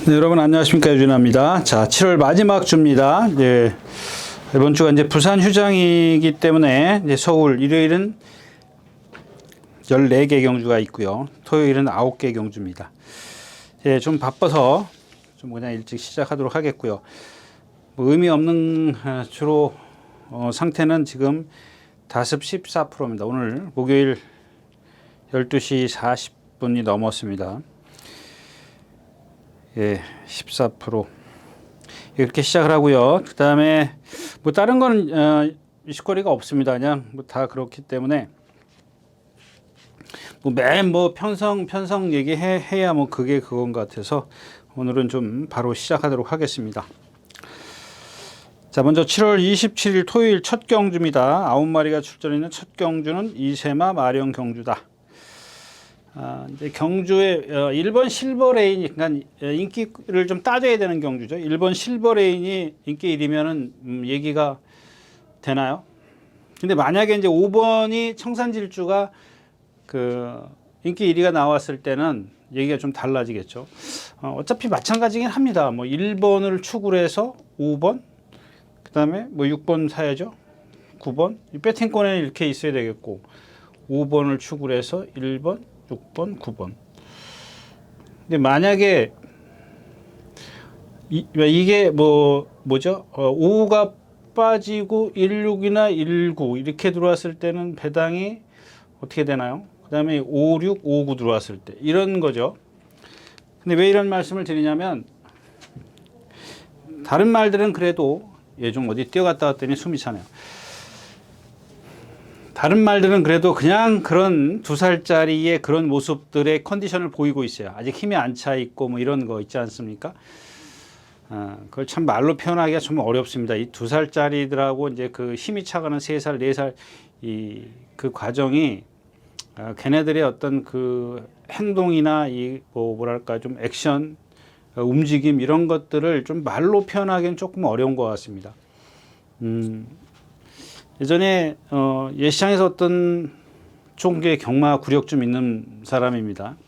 네, 여러분 안녕하십니까, 유진아입니다. 자, 7월 마지막 주입니다. 이제 이번 주가 이제 부산 휴장이기 때문에 이제 서울 일요일은 14개 경주가 있고요. 토요일은 9개 경주입니다. 예, 좀 바빠서 좀 그냥 일찍 시작하도록 하겠고요. 뭐 의미 없는 주로 상태는 지금 다습 14%입니다. 오늘 목요일 12시 40분이 넘었습니다. 예, 14%. 이렇게 시작을 하고요. 그 다음에 뭐 다른 거는 이슈거리가 없습니다. 그냥 뭐 다 그렇기 때문에 뭐 매일 뭐 편성 얘기해야 뭐 그게 그건 것 같아서 오늘은 좀 바로 시작하도록 하겠습니다. 자, 먼저 7월 27일 토요일 첫 경주입니다. 9마리가 출전있는 첫 경주는 이세마 마령 경주다. 이제 경주의 1번 실버레인, 그러니까 인기를 좀 따져야 되는 경주죠. 1번 실버레인이 인기 1위면은 얘기가 되나요? 근데 만약에 이제 5번이 청산질주가 그 인기 1위가 나왔을 때는 얘기가 좀 달라지겠죠. 어차피 마찬가지긴 합니다. 뭐 1번을 축으로 해서 5번, 그 다음에 뭐 6번 사야죠. 9번, 배팅권에 이렇게 있어야 되겠고, 5번을 축으로 해서 1번, 6번, 9번. 근데 만약에 이게 뭐죠? 5가 빠지고 16이나 19 이렇게 들어왔을 때는 배당이 어떻게 되나요? 그 다음에 5, 6, 5, 9 들어왔을 때 이런 거죠. 근데 왜 이런 말씀을 드리냐면 다른 말들은 그래도 좀 어디 뛰어갔다 왔더니 숨이 차네요. 다른 말들은 그래도 그냥 그런 2살짜리의 그런 모습들의 컨디션을 보이고 있어요. 아직 힘이 안 차 있고 뭐 이런 거 있지 않습니까? 그걸 참 말로 표현하기가 좀 어렵습니다. 이 2살짜리들하고 이제 그 힘이 차가는 3살, 4살 그 과정이 걔네들의 어떤 그 행동이나 뭐랄까 좀 액션, 움직임 이런 것들을 좀 말로 표현하기는 조금 어려운 것 같습니다. 예전에 예시장에서 어떤 종교의 경마 구력 좀 있는 사람입니다.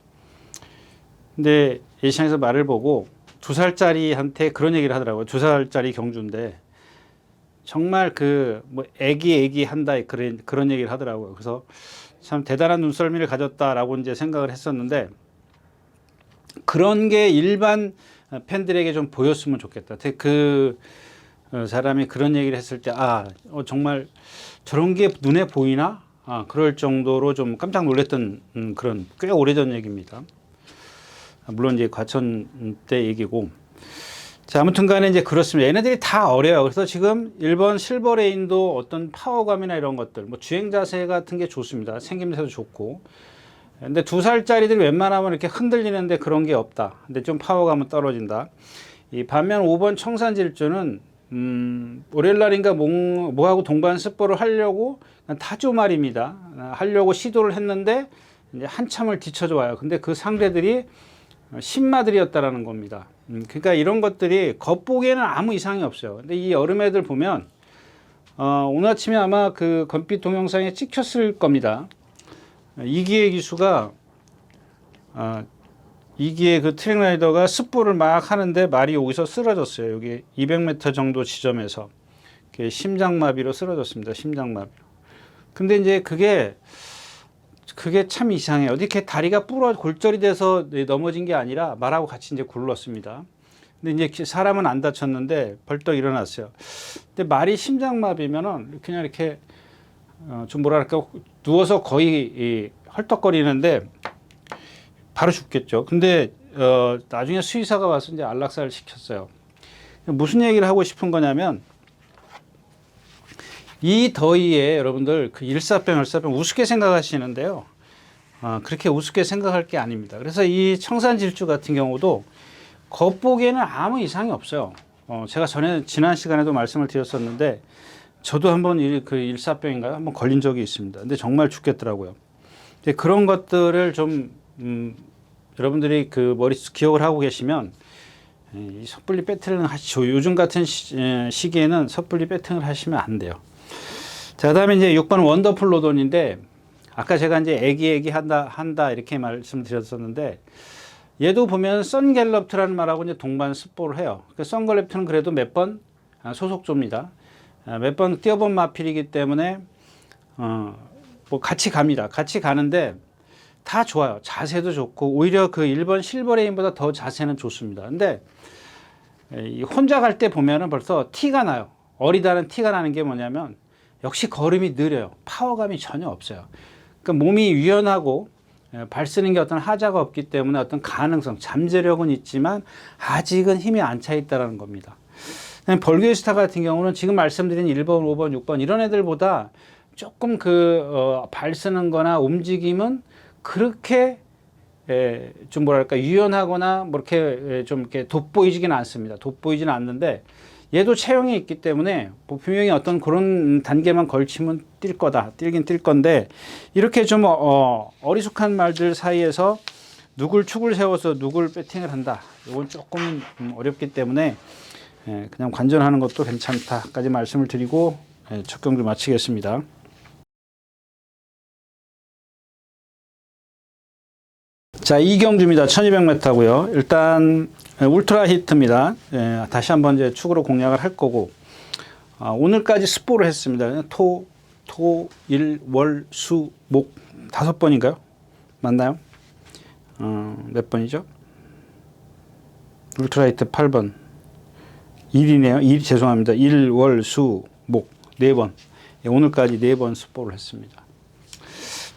근데 예시장에서 말을 보고 2살짜리한테 그런 얘기를 하더라고요. 2살짜리 경주인데 정말 뭐 애기 한다 그런 얘기를 하더라고요. 그래서 참 대단한 눈썰미를 가졌다라고 이제 생각을 했었는데 그런 게 일반 팬들에게 좀 보였으면 좋겠다. 그 사람이 그런 얘기를 했을 때 정말 저런 게 눈에 보이나? 그럴 정도로 좀 깜짝 놀랐던 그런 꽤 오래전 얘기입니다. 물론 이제 과천 때 얘기고. 자, 아무튼 간에 이제 그렇습니다. 얘네들이 다 어려요. 그래서 지금 1번 실버레인도 어떤 파워감이나 이런 것들, 뭐 주행 자세 같은 게 좋습니다. 생김새도 좋고. 근데 2살짜리들이 웬만하면 이렇게 흔들리는데 그런 게 없다. 근데 좀 파워감은 떨어진다. 반면 5번 청산질주는 월요일날인가 뭐하고 동반 스포를 하려고 타조 말입니다. 하려고 시도를 했는데 이제 한참을 뒤쳐져 와요. 근데 그 상대들이 신마들이었다라는 겁니다. 그러니까 이런 것들이 겉보기에는 아무 이상이 없어요. 근데 이 여름 애들 보면 오늘 아침에 아마 그 건빛 동영상에 찍혔을 겁니다. 이기의 기수가 이기의 그 트랙라이더가 스포를 막 하는데 말이 여기서 쓰러졌어요. 여기 200m 정도 지점에서 심장마비로 쓰러졌습니다. 심장마비로. 근데 이제 그게 참 이상해요. 이렇게 다리가 골절이 돼서 넘어진 게 아니라 말하고 같이 이제 굴렀습니다. 근데 이제 사람은 안 다쳤는데 벌떡 일어났어요. 근데 말이 심장마비면은 그냥 이렇게 좀 뭐랄까 누워서 거의 헐떡거리는데 바로 죽겠죠. 근데 나중에 수의사가 와서 이제 안락사를 시켰어요. 무슨 얘기를 하고 싶은 거냐면 이 더위에 여러분들 그 일사병 우습게 생각하시는데요. 그렇게 우습게 생각할 게 아닙니다. 그래서 이 청산질주 같은 경우도 겉보기에는 아무 이상이 없어요. 제가 지난 시간에도 말씀을 드렸었는데 저도 한번 그 일사병인가요? 한번 걸린 적이 있습니다. 근데 정말 죽겠더라고요. 그런 것들을 좀 여러분들이 그 머릿속 기억을 하고 계시면 이 섣불리 배팅을 하시죠. 요즘 같은 시기에는 섣불리 배팅을 하시면 안 돼요. 자, 그다음에 이제 6번 원더풀 로돈인데 아까 제가 이제 애기 한다 이렇게 말씀드렸었는데 얘도 보면 선갤럽트라는 말하고 이제 동반 습보를 해요. 그 선갤럽트는 그래도 몇 번 소속조입니다. 몇 번 뛰어본 마필이기 때문에 뭐 같이 갑니다. 같이 가는데 다 좋아요. 자세도 좋고 오히려 그 1번 실버레인보다 더 자세는 좋습니다. 근데 혼자 갈 때 보면은 벌써 티가 나요. 어리다는 티가 나는 게 뭐냐면 역시 걸음이 느려요. 파워감이 전혀 없어요. 그러니까 몸이 유연하고 발 쓰는 게 어떤 하자가 없기 때문에 어떤 가능성, 잠재력은 있지만 아직은 힘이 안 차 있다는 겁니다. 벌교스타 같은 경우는 지금 말씀드린 1번, 5번, 6번 이런 애들보다 조금 발 쓰는 거나 움직임은 그렇게 좀 뭐랄까 유연하거나 뭐 이렇게 좀 이렇게 돋보이지는 않습니다. 돋보이지는 않는데 얘도 체형이 있기 때문에 뭐 분명히 어떤 그런 단계만 걸치면 뛸 거다. 뛰긴 뛸 건데 이렇게 좀 어리숙한 말들 사이에서 누굴 축을 세워서 누굴 배팅을 한다. 이건 조금 어렵기 때문에 그냥 관전하는 것도 괜찮다까지 말씀을 드리고 첫 경기 마치겠습니다. 자, 2경주입니다. 1200m고요. 일단 울트라 히트입니다. 다시 한번 이제 축으로 공략을 할 거고 오늘까지 습보를 했습니다. 토, 일, 월, 수, 목 5번인가요? 맞나요? 몇 번이죠? 울트라 히트 8번. 1이네요. 1 죄송합니다. 1, 월, 수, 목 4번. 오늘까지 4번 습보를 했습니다.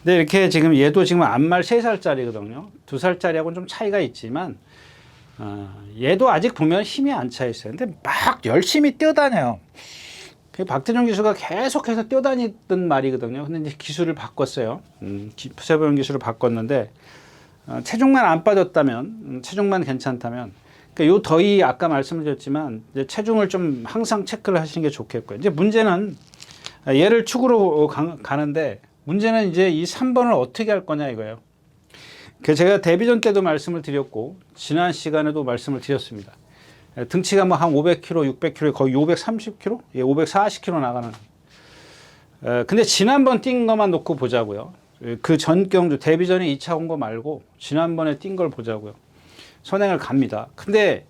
근데 이렇게 지금 얘도 지금 안말 3살짜리거든요. 2살짜리하고는 좀 차이가 있지만 얘도 아직 보면 힘이 안 차 있어요. 근데 막 열심히 뛰어다녀요. 박태종 기수가 계속해서 뛰어다니던 말이거든요. 근데 이제 기술을 바꿨어요. 푸세보용 기술을 바꿨는데 체중만 안 빠졌다면, 체중만 괜찮다면, 그러니까 요 더위 아까 말씀드렸지만 이제 체중을 좀 항상 체크를 하시는 게 좋겠고요. 이제 문제는 얘를 축으로 가는데 문제는 이제 이 3번을 어떻게 할 거냐 이거예요. 제가 데뷔전 때도 말씀을 드렸고 지난 시간에도 말씀을 드렸습니다. 등치가 뭐 한 500kg, 600kg, 거의 530kg, 540kg 나가는. 근데 지난번 뛴 것만 놓고 보자고요. 그 전 경주 데뷔전에 2차 온 거 말고 지난번에 뛴 걸 보자고요. 선행을 갑니다. 근데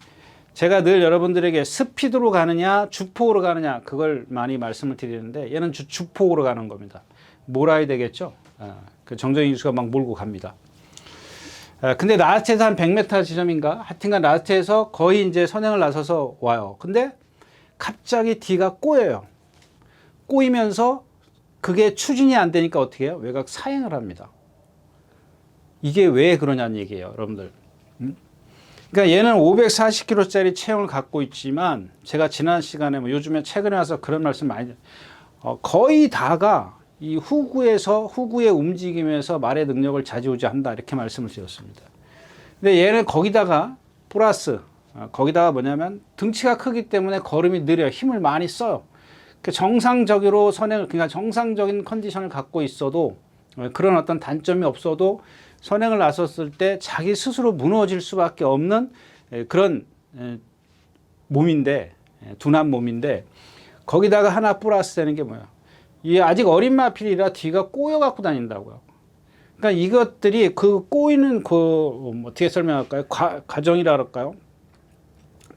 제가 늘 여러분들에게 스피드로 가느냐 주폭으로 가느냐 그걸 많이 말씀을 드리는데 얘는 주폭으로 가는 겁니다. 몰아야 되겠죠. 그 정정희 기수가 막 몰고 갑니다. 근데 라스트에서 한 100m 지점인가? 하여튼간 라스트에서 거의 이제 선행을 나서서 와요. 근데 갑자기 뒤가 꼬여요. 꼬이면서 그게 추진이 안 되니까 어떻게 해요? 외곽 사행을 합니다. 이게 왜 그러냐는 얘기예요, 여러분들. 그러니까 얘는 540kg짜리 체형을 갖고 있지만 제가 지난 시간에 뭐 요즘에 최근에 와서 그런 말씀 많이 거의 다가 이 후구의 움직임에서 말의 능력을 좌지우지한다 이렇게 말씀을 드렸습니다. 근데 얘는 거기다가 플러스 거기다가 뭐냐면 등치가 크기 때문에 걸음이 느려 힘을 많이 써요. 정상적으로 그러니까 정상적인 컨디션을 갖고 있어도 그런 어떤 단점이 없어도 선행을 나섰을 때 자기 스스로 무너질 수밖에 없는 그런 몸인데 둔한 몸인데 거기다가 하나 플러스 되는 게 뭐야? 이 아직 어린 마필이라 뒤가 꼬여 갖고 다닌다고요. 그러니까 이것들이 그 꼬이는 어떻게 설명할까요? 과정이라 그럴까요?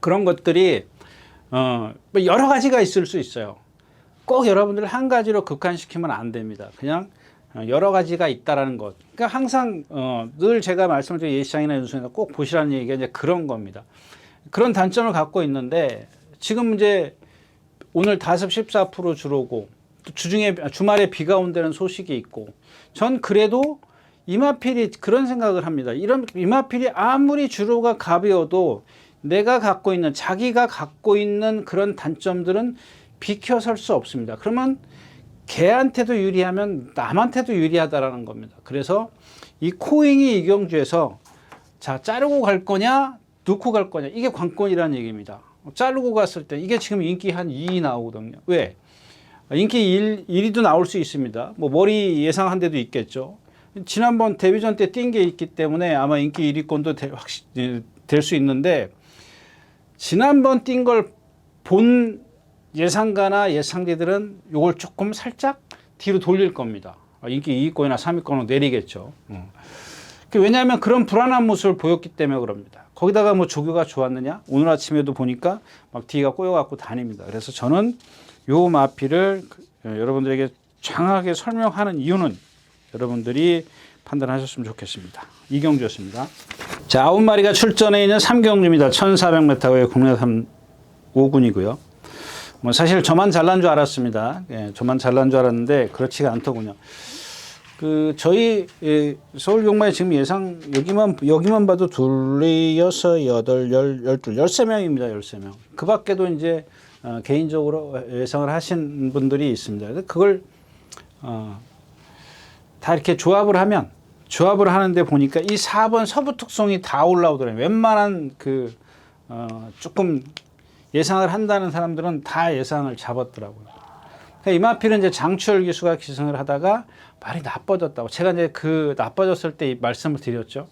그런 것들이 뭐 여러 가지가 있을 수 있어요. 꼭 여러분들 한 가지로 극한시키면 안 됩니다. 그냥 여러 가지가 있다라는 것. 그러니까 항상 늘 제가 말씀을 드린 예시장이나 연수에서 꼭 보시라는 얘기가 이제 그런 겁니다. 그런 단점을 갖고 있는데 지금 이제 오늘 다습 14% 주로고 주말에 비가 온다는 소식이 있고 전 그래도 이마필이 그런 생각을 합니다. 이런 이마필이 아무리 주로가 가벼워도 자기가 갖고 있는 그런 단점들은 비켜설 수 없습니다. 그러면 걔한테도 유리하면 남한테도 유리하다라는 겁니다. 그래서 이 코잉이 이경주에서 자 자르고 갈 거냐 넣고 갈 거냐 이게 관건이라는 얘기입니다. 자르고 갔을 때 이게 지금 인기 한 2 나오거든요. 왜? 인기 1위도 나올 수 있습니다. 뭐 머리 예상한 데도 있겠죠. 지난번 데뷔전 때 뛴 게 있기 때문에 아마 인기 1위권도 될 수 있는데 지난번 뛴 걸 본 예상가나 예상대들은 이걸 조금 살짝 뒤로 돌릴 겁니다. 인기 2위권이나 3위권으로 내리겠죠. 왜냐하면 그런 불안한 모습을 보였기 때문에 그럽니다. 거기다가 뭐 조교가 좋았느냐? 오늘 아침에도 보니까 막 뒤가 꼬여갖고 다닙니다. 그래서 저는 요 마피를 여러분들에게 장하게 설명하는 이유는 여러분들이 판단하셨으면 좋겠습니다. 이경주였습니다. 자, 9마리가 출전해 있는 3경주입니다. 1400m의 국내 5군이고요. 뭐 사실 저만 잘난 줄 알았습니다. 예, 저만 잘난 줄 알았는데 그렇지가 않더군요. 저희 서울 용마에 지금 예상 여기만 봐도 둘, 여섯, 여덟, 13명입니다. 13명. 그 밖에도 이제 개인적으로 예상을 하신 분들이 있습니다. 그걸 다 이렇게 조합을 하는데 보니까 이 4번 서부 특성이 다 올라오더라고요. 웬만한 조금 예상을 한다는 사람들은 다 예상을 잡았더라고요. 그러니까 이마필은 이제 장추열 기수가 기승을 하다가 말이 나빠졌다고. 제가 이제 나빠졌을 때 말씀을 드렸죠.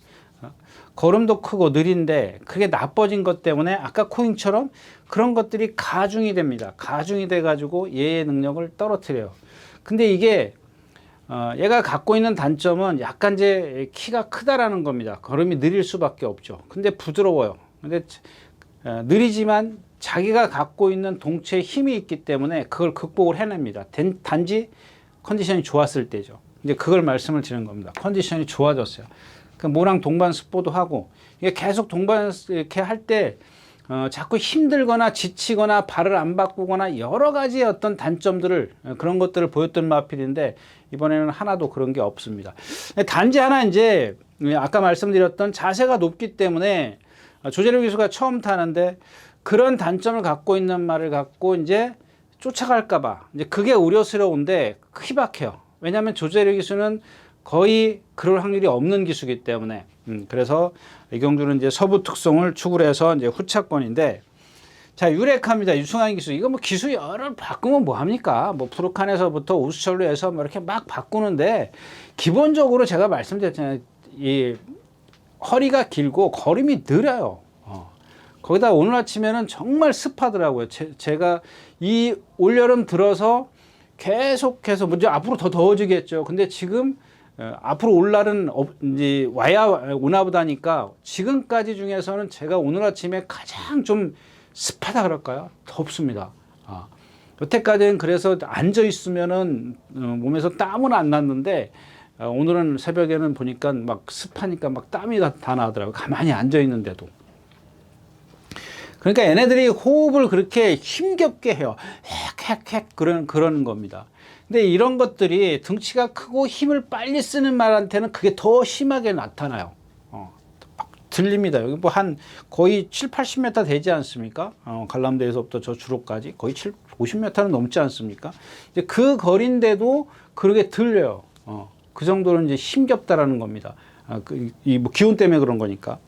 걸음도 크고 느린데 그게 나빠진 것 때문에 아까 코잉처럼 그런 것들이 가중이 됩니다. 가중이 돼가지고 얘의 능력을 떨어뜨려요. 근데 이게 얘가 갖고 있는 단점은 약간 이제 키가 크다라는 겁니다. 걸음이 느릴 수밖에 없죠. 근데 부드러워요. 근데 느리지만 자기가 갖고 있는 동체에 힘이 있기 때문에 그걸 극복을 해냅니다. 단지 컨디션이 좋았을 때죠. 이제 그걸 말씀을 드리는 겁니다. 컨디션이 좋아졌어요. 모랑 동반 습보도 하고 이게 계속 동반 이렇게 할 때 자꾸 힘들거나 지치거나 발을 안 바꾸거나 여러 가지의 어떤 단점들을 그런 것들을 보였던 마필인데 이번에는 하나도 그런 게 없습니다. 단지 하나 이제 아까 말씀드렸던 자세가 높기 때문에 조재료 기수가 처음 타는데 그런 단점을 갖고 있는 말을 갖고 이제 쫓아갈까봐 이제 그게 우려스러운데 희박해요. 왜냐하면 조재료 기수는 거의 그럴 확률이 없는 기수이기 때문에 그래서 이경주는 이제 서부 특성을 추구를 해서 이제 후차권인데 자 유레카입니다. 유승환 기수 이거 뭐 기수 여러 바꾸면 뭐 합니까? 뭐 푸르칸에서부터 우수철로 해서 뭐 이렇게 막 바꾸는데 기본적으로 제가 말씀드렸잖아요. 이 허리가 길고 걸음이 느려요. 거기다 오늘 아침에는 정말 습하더라고요. 제가 이 올여름 들어서 계속해서 먼저 앞으로 더 더워지겠죠. 근데 지금 앞으로 올 날은 이제 와야 오나 보다니까 지금까지 중에서는 제가 오늘 아침에 가장 좀 습하다 그럴까요? 덥습니다. 여태까지는 그래서 앉아 있으면은 몸에서 땀은 안 났는데 오늘은 새벽에는 보니까 막 습하니까 막 땀이 다 나더라고요. 가만히 앉아 있는데도. 그러니까 얘네들이 호흡을 그렇게 힘겹게 해요. 헥헥헥 그러는 겁니다. 근데 이런 것들이 등치가 크고 힘을 빨리 쓰는 말한테는 그게 더 심하게 나타나요. 막 들립니다. 여기 뭐 한 거의 7, 80m 되지 않습니까? 관람대에서부터 저 주로까지 거의 50m는 넘지 않습니까? 이제 그 거리인데도 그렇게 들려요. 그 정도는 이제 힘겹다라는 겁니다. 뭐 기온 때문에 그런 거니까.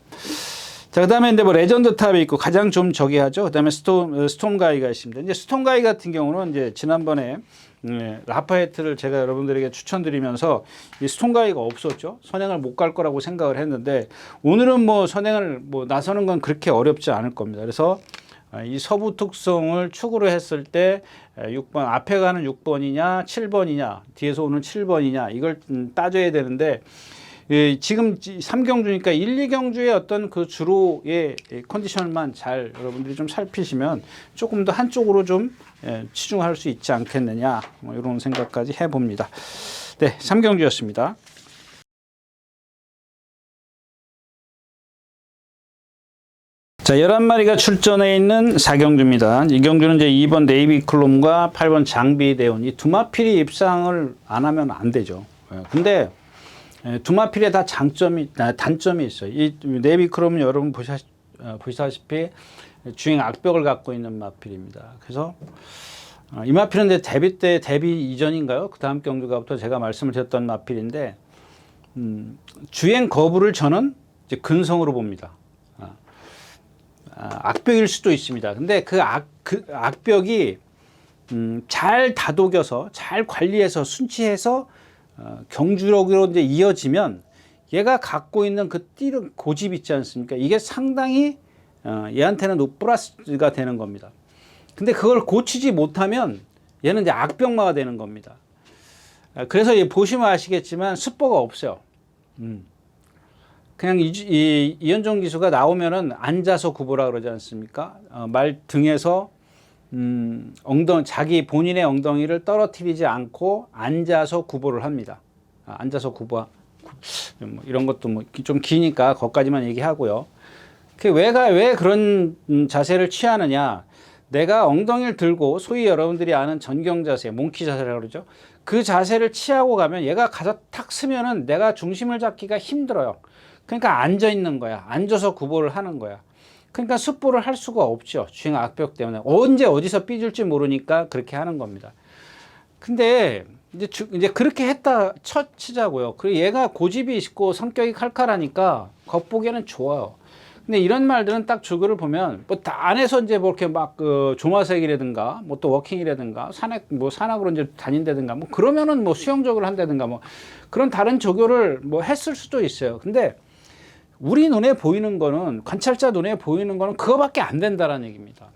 자, 그 다음에 이제 뭐 레전드 탑이 있고 가장 좀 저기 하죠. 그 다음에 스톰가이가 있습니다. 이제 스톰가이 같은 경우는 이제 지난번에 라파에트를 제가 여러분들에게 추천드리면서 이 스톰가이가 없었죠. 선행을 못 갈 거라고 생각을 했는데 오늘은 뭐 선행을 뭐 나서는 건 그렇게 어렵지 않을 겁니다. 그래서 이 서부 특성을 추구를 했을 때 6번 앞에 가는 6번이냐 7번이냐 뒤에서 오는 7번이냐 이걸 따져야 되는데 지금 3경주니까 1, 2경주의 어떤 그 주로의 컨디션만 잘 여러분들이 좀 살피시면 조금 더 한쪽으로 좀 치중할 수 있지 않겠느냐 뭐 이런 생각까지 해봅니다. 네, 3경주였습니다. 자, 11마리가 출전해 있는 4경주입니다. 이 경주는 이제 2번 네이비클롬과 8번 장비대원 이 두 마필이 입상을 안 하면 안 되죠. 근데 두 마필에 다 단점이 있어요. 이 네이비크롬은 여러분 보시다시피 주행 악벽을 갖고 있는 마필입니다. 그래서 이 마필은 데뷔 이전인가요? 그 다음 경주가부터 제가 말씀을 드렸던 마필인데 주행 거부를 저는 이제 근성으로 봅니다. 악벽일 수도 있습니다. 근데 그 악벽이 잘 다독여서 잘 관리해서 순치해서 경주력으로 이제 이어지면 얘가 갖고 있는 그 띠른 고집 있지 않습니까? 이게 상당히 얘한테는 플러스가 되는 겁니다. 근데 그걸 고치지 못하면 얘는 이제 악병마가 되는 겁니다. 그래서 보시면 아시겠지만 습보가 없어요. 그냥 이현종 기수가 나오면은 앉아서 구보라 그러지 않습니까? 말 등에서 자기 본인의 엉덩이를 떨어뜨리지 않고 앉아서 구보를 합니다. 앉아서 구보, 뭐 이런 것도 뭐 좀 기니까 거기까지만 얘기하고요. 왜 그런 자세를 취하느냐? 내가 엉덩이를 들고 소위 여러분들이 아는 전경 자세, 몽키 자세라고 그러죠. 그 자세를 취하고 가면 얘가 가서 탁 쓰면은 내가 중심을 잡기가 힘들어요. 그러니까 앉아 있는 거야. 앉아서 구보를 하는 거야. 그러니까 습보를 할 수가 없죠. 주행 악벽 때문에. 언제 어디서 삐질지 모르니까 그렇게 하는 겁니다. 근데 이제 그렇게 했다 치자고요. 그리고 얘가 고집이 있고 성격이 칼칼하니까 겉보기에는 좋아요. 근데 이런 말들은 딱 주거를 보면 뭐 다 안에서 이제 뭐 이렇게 막 그 조마색이라든가 뭐 또 워킹이라든가 산악으로 이제 다닌다든가 뭐 그러면은 뭐 수영적으로 한다든가 뭐 그런 다른 조교를 뭐 했을 수도 있어요. 근데 우리 눈에 보이는 거는 관찰자 눈에 보이는 거는 그거밖에 안 된다라는 얘기입니다.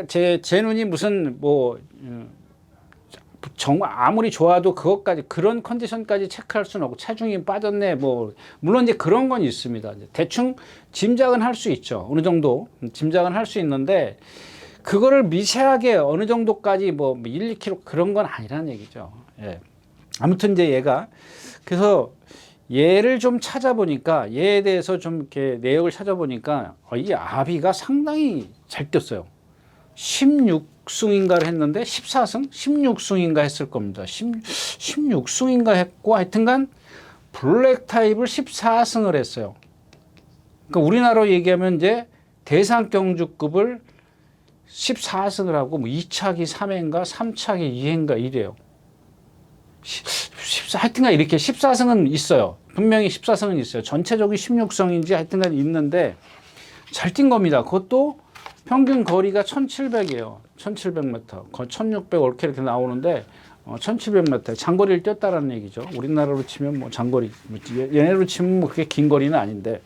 제 눈이 무슨 뭐 정말 아무리 좋아도 그것까지 그런 컨디션까지 체크할 수는 없고 체중이 빠졌네 뭐 물론 이제 그런 건 있습니다. 대충 짐작은 할 수 있죠. 어느 정도 짐작은 할 수 있는데 그거를 미세하게 어느 정도까지 뭐 1, 2kg 그런 건 아니라는 얘기죠. 예. 아무튼 이제 얘가 그래서 얘를 좀 찾아보니까 얘에 대해서 좀 이렇게 내역을 찾아보니까 이 아비가 상당히 잘 뛰었어요. 16승인가를 했는데 14승? 16승인가 했을 겁니다. 16승인가 했고 하여튼간 블랙 타입을 14승을 했어요. 그러니까 우리나라로 얘기하면 이제 대상 경주급을 14승을 하고 뭐 2차기 3회인가 3차기 2회인가 이래요. 하여튼간 이렇게 14승은 있어요. 분명히 14승은 있어요. 전체적인 16승인지 하여튼간 있는데 잘 뛴 겁니다. 그것도 평균 거리가 1700이에요. 1700m. 1600 옳게 이렇게 나오는데 1700m. 장거리를 뛰었다라는 얘기죠. 우리나라로 치면 뭐 장거리, 얘네로 치면 뭐 그렇게 긴 거리는 아닌데.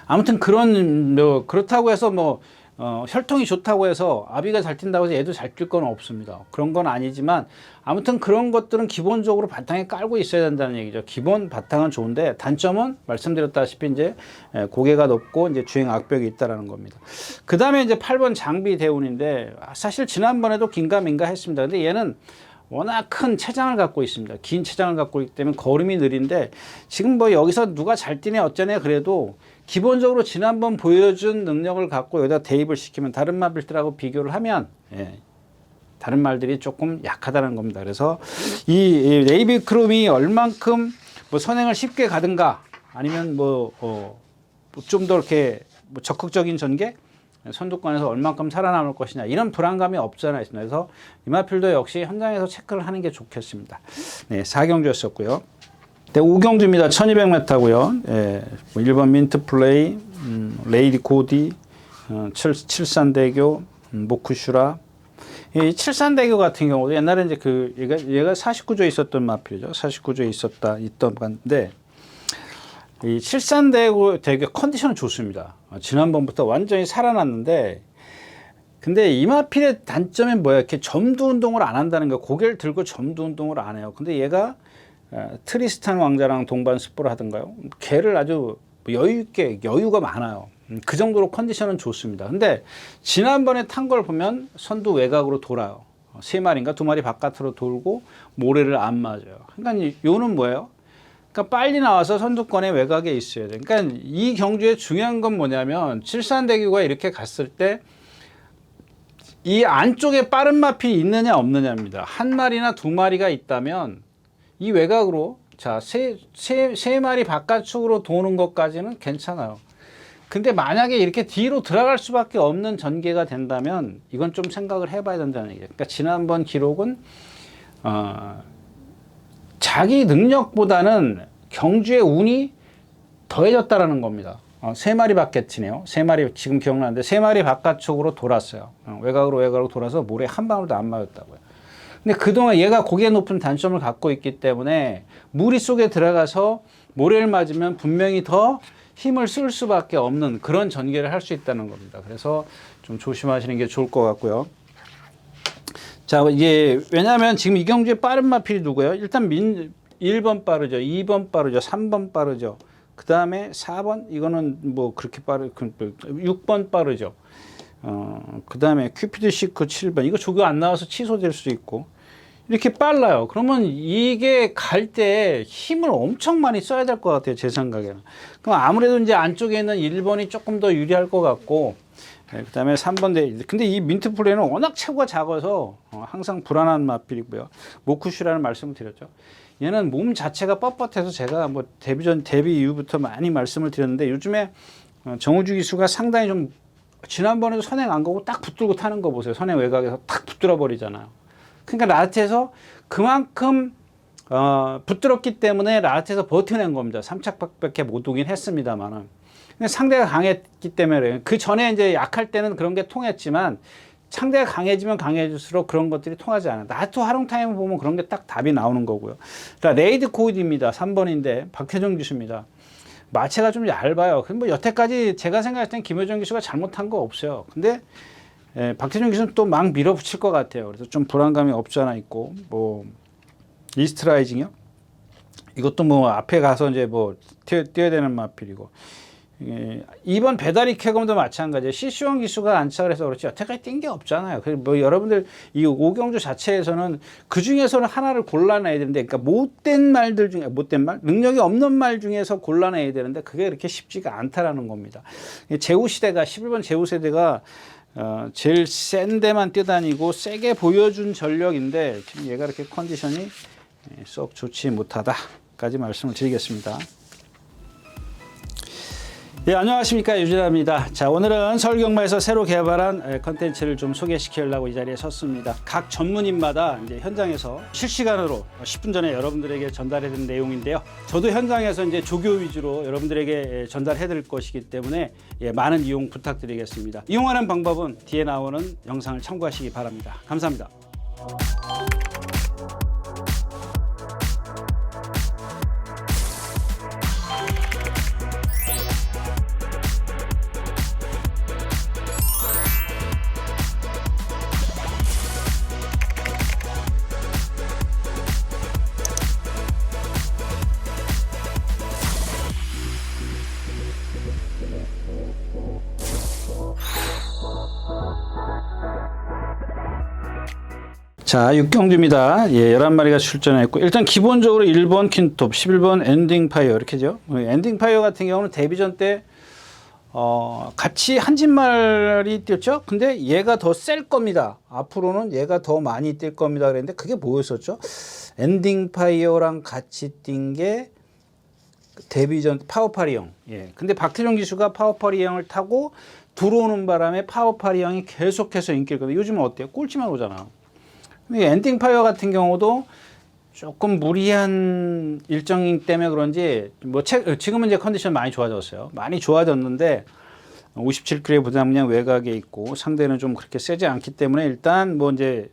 아무튼 그렇다고 해서 뭐 혈통이 좋다고 해서 아비가 잘 뛴다고 해서 얘도 잘 뛸 건 없습니다. 그런 건 아니지만 아무튼 그런 것들은 기본적으로 바탕에 깔고 있어야 된다는 얘기죠. 기본 바탕은 좋은데 단점은 말씀드렸다시피 이제 고개가 높고 이제 주행 악벽이 있다라는 겁니다. 그 다음에 이제 8번 장비 대운인데 사실 지난번에도 긴가민가 했습니다. 근데 얘는 워낙 큰 체장을 갖고 있습니다. 긴 체장을 갖고 있기 때문에 걸음이 느린데 지금 뭐 여기서 누가 잘 뛰네 어쩌네 그래도 기본적으로 지난번 보여준 능력을 갖고 여기다 대입을 시키면 다른 말들하고 비교를 하면 다른 말들이 조금 약하다는 겁니다. 그래서 이 레이비크롬이 얼만큼 뭐 선행을 쉽게 가든가 아니면 뭐 좀 더 이렇게 뭐 적극적인 전개 선두권에서 얼만큼 살아남을 것이냐 이런 불안감이 없잖아 있습니다. 그래서 이마필도 역시 현장에서 체크를 하는 게 좋겠습니다. 네, 4경주였었고요. 네, 5경주입니다. 1200m고요. 예, 1번 민트 플레이, 레이디 고디, 칠산대교, 모쿠슈라. 이 칠산대교 같은 경우도 옛날에 이제 얘가 49조에 있었던 마필이죠. 49조에 있던 건데 이 칠산대교 컨디션은 좋습니다. 지난번부터 완전히 살아났는데 근데 이마필의 단점이 뭐야? 이렇게 점두 운동을 안 한다는 거예요. 고개를 들고 점두 운동을 안 해요. 근데 얘가 트리스탄 왕자랑 동반 습보를 하던가요? 걔를 아주 여유가 많아요. 그 정도로 컨디션은 좋습니다. 근데 지난번에 탄 걸 보면 선두 외곽으로 돌아요. 3마리인가 2마리 바깥으로 돌고 모래를 안 맞아요. 그러니까 요는 뭐예요? 그러니까 빨리 나와서 선두권의 외곽에 있어야 돼요. 그러니까 이 경주의 중요한 건 뭐냐면 칠산대교가 이렇게 갔을 때 이 안쪽에 빠른 마필이 있느냐 없느냐입니다. 1마리나 2마리가 있다면 이 외곽으로 자, 세 마리 바깥쪽으로 도는 것까지는 괜찮아요. 근데 만약에 이렇게 뒤로 들어갈 수밖에 없는 전개가 된다면 이건 좀 생각을 해봐야 된다는 얘기예요. 그러니까 지난번 기록은 자기 능력보다는 경주의 운이 더해졌다라는 겁니다. 3마리 바깥이네요. 3마리 지금 기억나는데 3마리 바깥쪽으로 돌았어요. 외곽으로 돌아서 모래 한 방울도 안 맞았다고요. 근데 그동안 얘가 고개 높은 단점을 갖고 있기 때문에 무리 속에 들어가서 모래를 맞으면 분명히 더 힘을 쓸 수밖에 없는 그런 전개를 할 수 있다는 겁니다. 그래서 좀 조심하시는 게 좋을 것 같고요. 자, 이게 왜냐하면 지금 이 경주의 빠른 마필이 누구예요? 일단 1번 빠르죠. 2번 빠르죠. 3번 빠르죠. 그 다음에 4번 이거는 뭐 그렇게 6번 빠르죠. 그 다음에 큐피드 시크 7번 이거 조교 안 나와서 취소될 수도 있고 이렇게 빨라요. 그러면 이게 갈 때 힘을 엄청 많이 써야 될 것 같아요. 제 생각에는. 그럼 아무래도 이제 안쪽에 있는 1번이 조금 더 유리할 것 같고 그 다음에 3번 근데 이 민트 플레이는 워낙 체구가 작아서 항상 불안한 마필이고요. 모쿠슈라는 말씀을 드렸죠. 얘는 몸 자체가 뻣뻣해서 제가 뭐 데뷔 이후부터 많이 말씀을 드렸는데 요즘에 정우주 기수가 상당히 좀 지난번에도 선행 안 가고 딱 붙들고 타는 거 보세요. 선행 외곽에서 딱 붙들어 버리잖아요. 그러니까 라트에서 그만큼 붙들었기 때문에 라트에서 버텨낸 겁니다. 3착밖에 못 오긴 했습니다만은. 상대가 강했기 때문에 그 전에 이제 약할 때는 그런 게 통했지만 상대가 강해지면 강해질수록 그런 것들이 통하지 않아요. 나트 활용 타임을 보면 그런 게 딱 답이 나오는 거고요. 그러니까 레이드 코드입니다. 3번인데 박혜정 기수입니다. 마체가 좀 얇아요. 뭐 여태까지 제가 생각했을 땐 김효정 기수가 잘못한 거 없어요. 근데 박혜정 기수는 또 막 밀어붙일 것 같아요. 그래서 좀 불안감이 없지 않아 있고 뭐 리스트라이징이요. 이것도 뭐 앞에 가서 이제 뭐 뛰어야 되는 마필이고. 2번 배다리 쾌검도 마찬가지예요. CC1 기수가 안착을 해서 그렇지 여태까지 뛴 게 없잖아요. 그래서 뭐 여러분들 이 오경주 자체에서는 그 중에서는 하나를 골라내야 되는데, 그러니까 못된 말들 중에 못된 말, 능력이 없는 말 중에서 골라내야 되는데 그게 그렇게 쉽지가 않다라는 겁니다. 제우 시대가 11번 제우 세대가 제일 센 데만 뛰어다니고 세게 보여준 전력인데 지금 얘가 이렇게 컨디션이 썩 좋지 못하다까지 말씀을 드리겠습니다. 네, 안녕하십니까, 유진아입니다. 자, 오늘은 서울경마에서 새로 개발한 컨텐츠를 좀 소개시키려고 이 자리에 섰습니다. 각 전문인마다 이제 현장에서 실시간으로 10분 전에 여러분들에게 전달해드린 내용인데요. 저도 현장에서 이제 조교 위주로 여러분들에게 전달해드릴 것이기 때문에 많은 이용 부탁드리겠습니다. 이용하는 방법은 뒤에 나오는 영상을 참고하시기 바랍니다. 감사합니다. 자, 6경주입니다. 11마리가 출전했고, 일단 기본적으로 1번 퀸톱, 11번 엔딩 파이어, 이렇게죠. 엔딩 파이어 같은 경우는 데뷔전 때, 같이 한 진말이 뛰었죠? 근데 얘가 더 셀 겁니다. 앞으로는 얘가 더 많이 뛸 겁니다. 그랬는데, 그게 뭐였었죠? 엔딩 파이어랑 같이 뛴 게 데뷔전 파워파리형. 근데 박태종 기수가 파워파리형을 타고 들어오는 바람에 파워파리형이 계속해서 인기를 끌거든요. 요즘은 어때요? 꼴찌만 오잖아. 엔딩 파이어 같은 경우도 조금 무리한 일정 때문에 그런지 뭐 지금은 이제 컨디션 많이 좋아졌어요. 많이 좋아졌는데 57kg의 부담량 외곽에 있고 상대는 좀 그렇게 세지 않기 때문에 일단 뭐 이제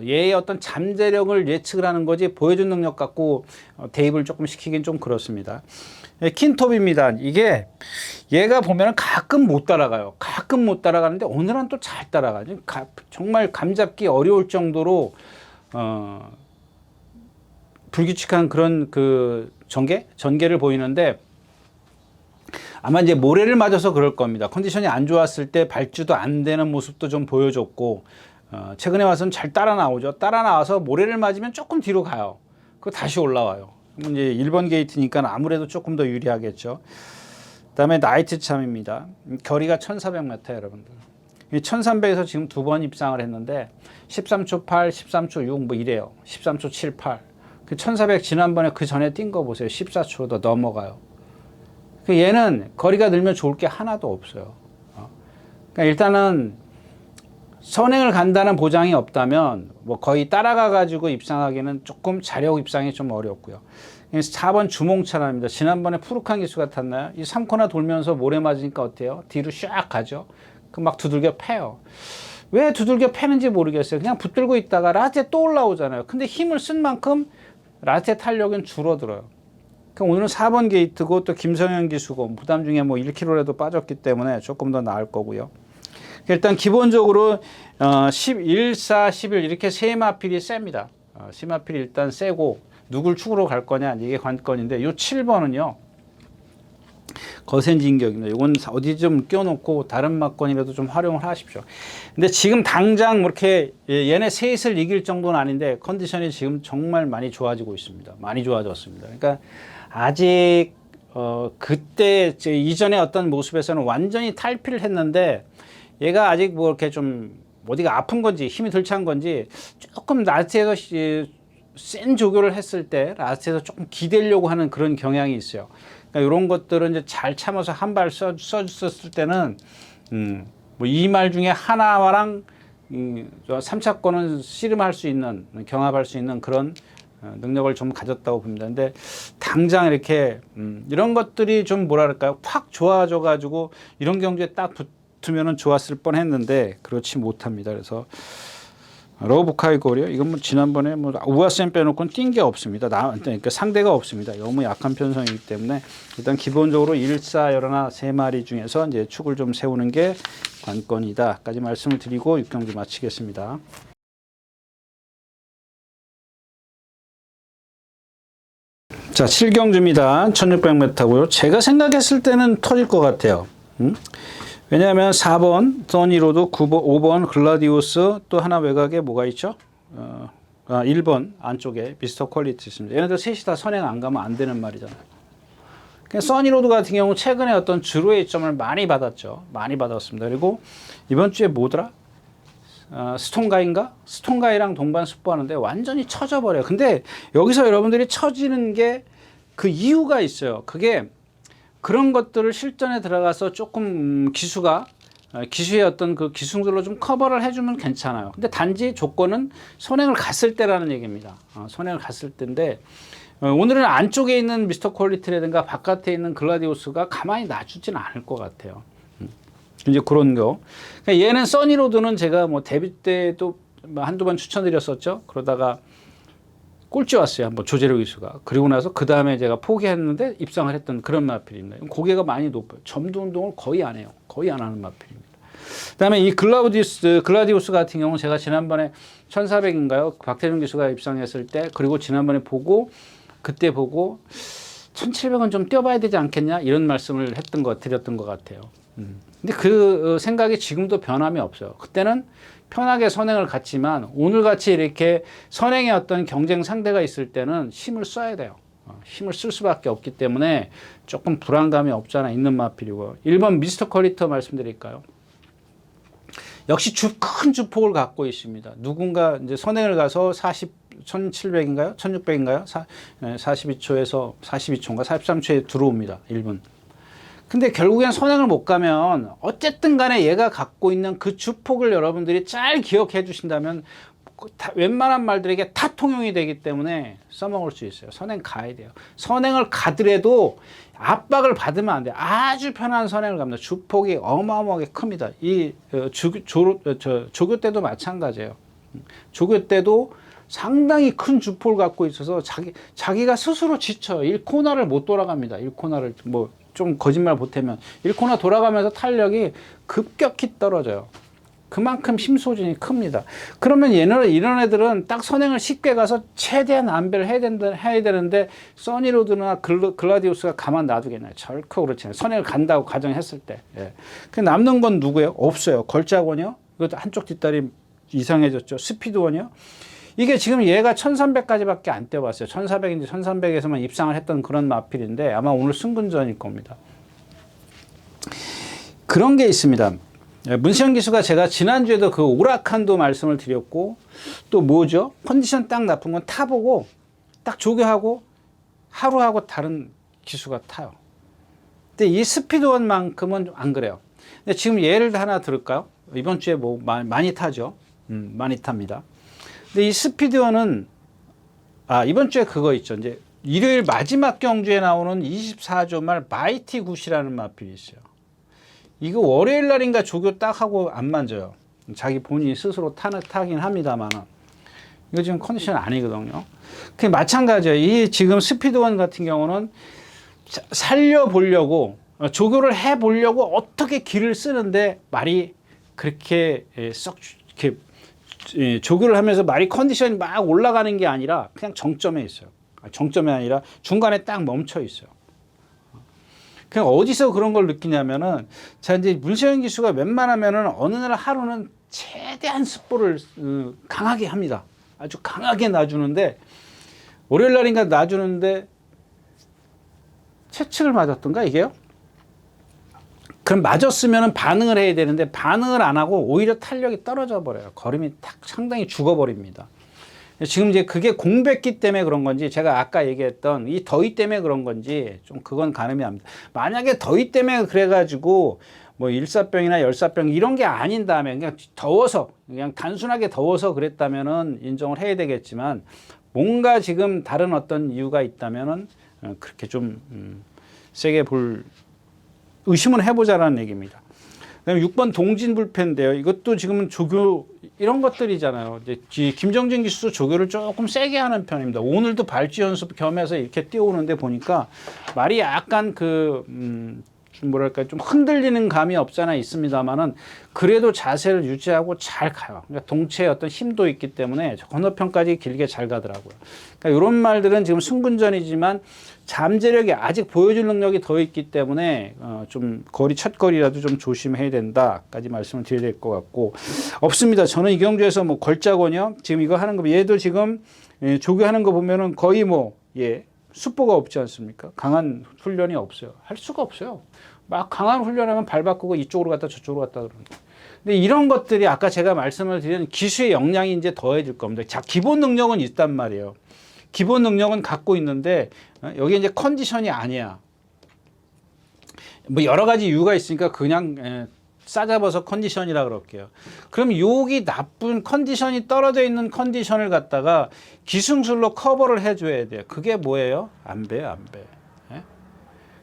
얘의 어떤 잠재력을 예측을 하는 거지 보여준 능력 갖고 대입을 조금 시키긴 좀 그렇습니다. 킨톱입니다. 이게 얘가 보면 가끔 못 따라가요. 가끔 못 따라가는데 오늘은 또 잘 따라가죠. 정말 감잡기 어려울 정도로 불규칙한 그런 그 전개를 보이는데 아마 이제 모래를 맞아서 그럴 겁니다. 컨디션이 안 좋았을 때 발주도 안 되는 모습도 좀 보여줬고 최근에 와서는 잘 따라 나오죠. 따라 나와서 모래를 맞으면 조금 뒤로 가요. 그거 다시 올라와요. 이제 1번 게이트니까 아무래도 조금 더 유리하겠죠. 그다음에 나이트 참입니다. 거리가 1400m 여러분들. 1300에서 지금 2번 입상을 했는데 13초 8, 13초 6 뭐 이래요. 13초 7, 8. 그 1400 지난번에 그 전에 뛴 거 보세요. 14초 더 넘어가요. 얘는 거리가 늘면 좋을 게 하나도 없어요. 그러니까 일단은 선행을 간다는 보장이 없다면 뭐 거의 따라가 가지고 입상하기는 조금 자력 입상이 좀 어렵고요. 4번 주몽차납니다. 지난번에 푸르칸 기수가 탔나요? 이 3코나 돌면서 모래 맞으니까 어때요? 뒤로 샥 가죠. 그 막 두들겨 패요. 왜 두들겨 패는지 모르겠어요. 그냥 붙들고 있다가 라스트에 또 올라오잖아요. 근데 힘을 쓴 만큼 라스트의 탄력은 줄어들어요. 그럼 오늘은 4번 게이트고 또 김성현 기수고 부담 중에 뭐 1kg라도 빠졌기 때문에 조금 더 나을 거고요. 일단 기본적으로 11, 4, 11 이렇게 세 마필이 셉니다. 세 마필이 일단 세고 누굴 축으로 갈 거냐 이게 관건인데 요 7번은요. 거센 진격입니다. 이건 어디 좀 껴놓고 다른 막건이라도 좀 활용을 하십시오. 근데 지금 당장 뭐 이렇게 얘네 셋을 이길 정도는 아닌데 컨디션이 지금 정말 많이 좋아지고 있습니다. 많이 좋아졌습니다. 그러니까 아직 그때 이전에 어떤 모습에서는 완전히 탈피를 했는데 얘가 아직 뭐 이렇게 좀 어디가 아픈 건지 힘이 덜 찬 건지 조금 라스트에서 센 조교를 했을 때 라스트에서 조금 기대려고 하는 그런 경향이 있어요. 그러니까 이런 것들은 이제 잘 참아서 한 발 써줬을 때는 뭐 이 말 중에 하나랑 3차권은 씨름할 수 있는 경합할 수 있는 그런 능력을 좀 가졌다고 봅니다. 근데 당장 이렇게 이런 것들이 좀 뭐랄까요 확 좋아져 가지고 이런 경주에 딱 붙으면은 좋았을 뻔했는데 그렇지 못합니다. 그래서 러브카이 고려 이건 뭐 지난번에 뭐 우아센 빼놓고는 뛴 게 없습니다. 그러니까 상대가 없습니다. 너무 약한 편성이기 때문에 일단 기본적으로 1사 열하나 3마리 중에서 이제 축을 좀 세우는 게 관건이다까지 말씀을 드리고 6경주 마치겠습니다. 자, 7경주입니다. 1600m고요. 제가 생각했을 때는 터질 것 같아요. 왜냐하면 4번 써니로드, 5번 글라디우스, 또 하나 외곽에 뭐가 있죠? 1번 안쪽에 미스터 퀄리티 있습니다. 얘네들 셋이 다 선행 안 가면 안 되는 말이잖아요. 그러니까 써니로드 같은 경우 최근에 어떤 주로의 점을 많이 받았죠. 많이 받았습니다. 그리고 이번 주에 뭐더라? 스톤가인가? 스톤가이랑 동반 습부하는데 완전히 처져버려요. 근데 여기서 여러분들이 처지는 게 그 이유가 있어요. 그게 그런 것들을 실전에 들어가서 조금 기수의 어떤 그 기술들로 좀 커버를 해주면 괜찮아요. 근데 단지 조건은 선행을 갔을 때라는 얘기입니다. 선행을 갔을 때인데 오늘은 안쪽에 있는 미스터 퀄리티라든가 바깥에 있는 글라디우스가 가만히 놔주진 않을 것 같아요. 이제 그런 거. 그러니까 얘는 써니로드는 제가 뭐 데뷔 때도 한두 번 추천드렸었죠. 그러다가 꼴찌 왔어요. 한번 조재료 기수가. 그리고 나서 그 다음에 제가 포기했는데 입상을 했던 그런 마필입니다. 고개가 많이 높아요. 점도 운동을 거의 안 해요. 거의 안 하는 마필입니다. 그 다음에 이 글라디우스 같은 경우는 제가 지난번에 1400인가요? 박태준 기수가 입상했을 때 그리고 지난번에 그때 보고 1700은 좀 뛰어봐야 되지 않겠냐? 이런 말씀을 드렸던 것 같아요. 근데 그 생각이 지금도 변함이 없어요. 그때는 편하게 선행을 갔지만 오늘같이 이렇게 선행의 어떤 경쟁 상대가 있을 때는 힘을 써야 돼요. 힘을 쓸 수밖에 없기 때문에 조금 불안감이 없잖아 있는 마필이고요. 1번 미스터 퀄리터 말씀드릴까요? 역시 큰 주폭을 갖고 있습니다. 누군가 이제 선행을 가서 1700인가요? 1600인가요? 42초에서 42초인가 43초에 들어옵니다. 1분. 근데 결국엔 선행을 못 가면 어쨌든 간에 얘가 갖고 있는 그 주폭을 여러분들이 잘 기억해 주신다면 웬만한 말들에게 다 통용이 되기 때문에 써먹을 수 있어요. 선행 가야 돼요. 선행을 가더라도 압박을 받으면 안 돼요. 아주 편한 선행을 갑니다. 주폭이 어마어마하게 큽니다. 이 조교 때도 마찬가지예요. 조교 때도 상당히 큰 주폭을 갖고 있어서 자기가 스스로 지쳐요. 1코너를 못 돌아갑니다. 1코너를 좀 거짓말 보태면 1코너 돌아가면서 탄력이 급격히 떨어져요. 그만큼 힘 소진이 큽니다. 그러면 이런 애들은 딱 선행을 쉽게 가서 최대한 안배를 해야 되는데 써니로드나 글라디우스가 가만 놔두겠나요? 절코 그렇지 않아요. 선행을 간다고 가정했을 때. 예. 그 남는 건 누구예요? 없어요. 걸작원이요. 이것도 한쪽 뒷다리 이상해졌죠. 스피드원이요. 이게 지금 얘가 1300까지밖에 안 뛰어봤어요. 1400인지 1300에서만 입상을 했던 그런 마필인데 아마 오늘 승근전일 겁니다. 그런 게 있습니다. 문시영 기수가 제가 지난주에도 그 오락한도 말씀을 드렸고 또 뭐죠? 컨디션 딱 나쁜 건 타보고 딱 조교하고 하루하고 다른 기수가 타요. 근데 이 스피드원만큼은 안 그래요. 근데 지금 예를 하나 들을까요? 이번 주에 뭐 많이 타죠. 많이 탑니다. 근데 이 스피드원은 이번 주에 그거 있죠. 이제 일요일 마지막 경주에 나오는 24조 말 마이티 굿이라는 마필이 있어요. 이거 월요일 날인가 조교 딱 하고 안 만져요. 자기 본인이 스스로 타긴 합니다만 이거 지금 컨디션 아니거든요. 그 마찬가지예요. 이 지금 스피드원 같은 경우는 살려보려고 조교를 해보려고 어떻게 길을 쓰는데 말이 그렇게 이렇게 조교를 하면서 말이 컨디션이 막 올라가는 게 아니라 그냥 정점에 있어요. 정점이 아니라 중간에 딱 멈춰 있어요. 그냥 어디서 그런 걸 느끼냐면은, 자, 이제 문세영 기수가 웬만하면은 어느 날 하루는 최대한 습보를 강하게 합니다. 아주 강하게 놔주는데, 월요일 날인가 놔주는데, 채찍을 맞았던가, 이게요? 그럼 맞았으면 반응을 해야 되는데, 반응을 안 하고 오히려 탄력이 떨어져 버려요. 걸음이 딱 상당히 죽어버립니다. 지금 이제 그게 공백기 때문에 그런 건지, 제가 아까 얘기했던 이 더위 때문에 그런 건지 좀 그건 가늠이 안 됩니다. 만약에 더위 때문에 그래가지고 뭐 일사병이나 열사병 이런 게 아닌 다음에 그냥 더워서, 그냥 단순하게 더워서 그랬다면은 인정을 해야 되겠지만, 뭔가 지금 다른 어떤 이유가 있다면은 그렇게 좀 세게 의심을 해보자라는 얘기입니다. 그다음에 6번 동진불패인데요. 이것도 지금은 조교 이런 것들이잖아요. 이제 김정진 기수도 조교를 조금 세게 하는 편입니다. 오늘도 발주 연습 겸해서 이렇게 뛰어오는데 보니까 말이 약간 좀 뭐랄까 좀 흔들리는 감이 없잖아 있습니다만은 그래도 자세를 유지하고 잘 가요. 그러니까 동체에 어떤 힘도 있기 때문에 건너편까지 길게 잘 가더라고요. 그러니까 이런 말들은 지금 승군전이지만 잠재력이 아직 보여줄 능력이 더 있기 때문에 좀 첫 거리라도 좀 조심해야 된다까지 말씀을 드려야 될 것 같고, 없습니다. 저는 이경주에서 뭐 걸작원이요. 지금 이거 하는 거 얘도 지금 조교하는 거 보면은 거의 습보가 없지 않습니까? 강한 훈련이 없어요. 할 수가 없어요. 막 강한 훈련하면 발 바꾸고 이쪽으로 갔다 저쪽으로 갔다 그러는데. 근데 이런 것들이 아까 제가 말씀을 드린 기수의 역량이 이제 더해질 겁니다. 자, 기본 능력은 있단 말이에요. 기본 능력은 갖고 있는데 여기 이제 컨디션이 아니야. 뭐 여러 가지 이유가 있으니까 그냥 싸잡아서 컨디션이라 그럴게요. 그럼 여기 나쁜 컨디션이 떨어져 있는 컨디션을 갖다가 기승술로 커버를 해줘야 돼요. 그게 뭐예요? 안 돼요, 안 돼.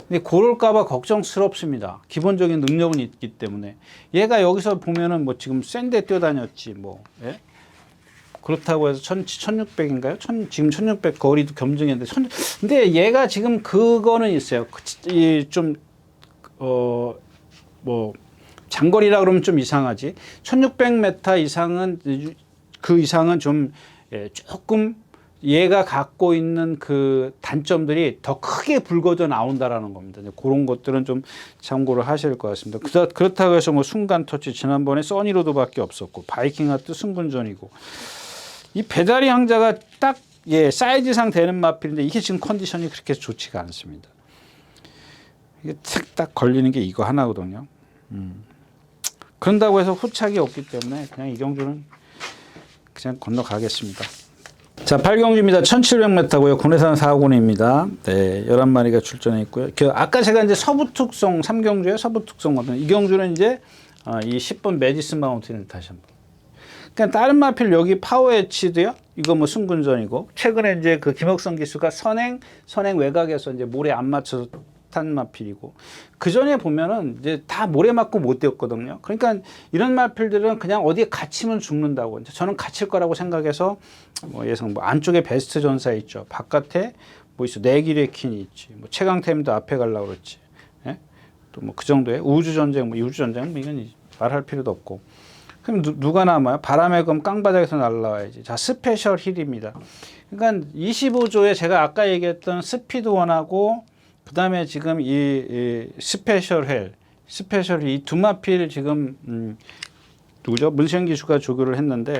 근데 그럴까봐 걱정스럽습니다. 기본적인 능력은 있기 때문에. 얘가 여기서 보면은 뭐 지금 센데 뛰어다녔지 뭐. 예? 그렇다고 해서 1600인가요? 지금 1600 거리도 겸증했는데. 근데 얘가 지금 그거는 있어요. 장거리라 그러면 좀 이상하지. 1600m 이상은, 그 이상은 좀 조금 얘가 갖고 있는 그 단점들이 더 크게 불거져 나온다라는 겁니다. 그런 것들은 좀 참고를 하실 것 같습니다. 그렇다고 해서 뭐 순간 터치, 지난번에 써니로드밖에 없었고, 바이킹 하트 승분전이고, 이 배다리 항자가 딱 사이즈상 되는 마필인데 이게 지금 컨디션이 그렇게 좋지가 않습니다. 이게 딱 걸리는 게 이거 하나거든요. 그런다고 해서 후착이 없기 때문에 그냥 이경주는 그냥 건너가겠습니다. 자, 8경주입니다. 1700m고요. 군해산 4군입니다. 네, 11마리가 출전해 있고요. 아까 제가 이제 서부특송 3경주에 서부특송거든요. 이 경주는 이제 이 10번 매지스 마운틴을 다시 한번. 그러니까 다른 마필 여기 파워 엣지도요. 이거 뭐 승군전이고, 최근에 이제 그 김학성 기수가 선행 외곽에서 이제 모래 안 맞춰서 탄 마필이고, 그 전에 보면은 이제 다 모래 맞고 못 뛰었거든요. 그러니까 이런 마필들은 그냥 어디에 갇히면 죽는다고. 저는 갇힐 거라고 생각해서 뭐 예상 뭐 안쪽에 베스트 전사 있죠. 바깥에 뭐 있어. 내길의 킨이 있지. 뭐 최강템도 앞에 가려고 그랬지. 예? 또 뭐 그 정도의 우주전쟁, 뭐 우주전쟁 뭐 이건 말할 필요도 없고. 그럼 누가 남아요? 바람의 검 깡바닥에서 날라와야지. 자, 스페셜 힐입니다. 그러니까 25조에 제가 아까 얘기했던 스피드원하고 그 다음에 지금 이 스페셜 이 두 마필 지금 누구죠? 문세영 기수가 조교를 했는데,